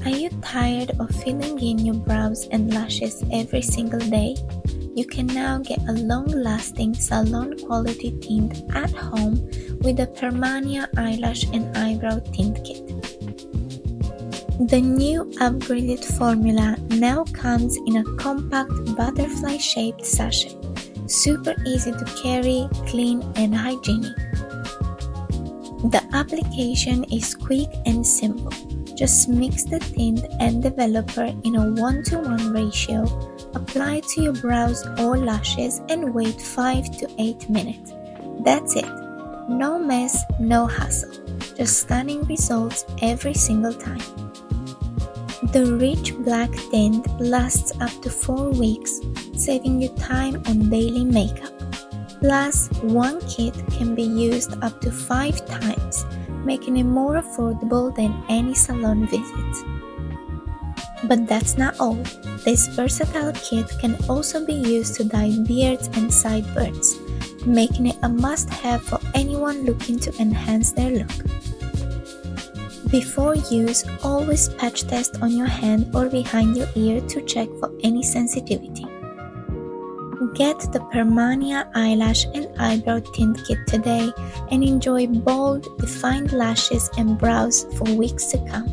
Are you tired of filling in your brows and lashes every single day? You can now get a long-lasting salon-quality tint at home with the Permania Eyelash and Eyebrow Tint Kit. The new upgraded formula now comes in a compact butterfly-shaped sachet, super easy to carry, clean and hygienic. The application is quick and simple. Just mix the tint and developer in a 1:1 ratio, apply to your brows or lashes and wait 5 to 8 minutes. That's it. No mess, no hassle. Just stunning results every single time. The rich black tint lasts up to 4 weeks, saving you time on daily makeup. Plus, one kit can be used up to 5 times, making it more affordable than any salon visit. But that's not all. This versatile kit can also be used to dye beards and sideburns, making it a must-have for anyone looking to enhance their look. Before use, always patch test on your hand or behind your ear to check for any sensitivity. Get the Permania Eyelash and Eyebrow Tint Kit today and enjoy bold, defined lashes and brows for weeks to come.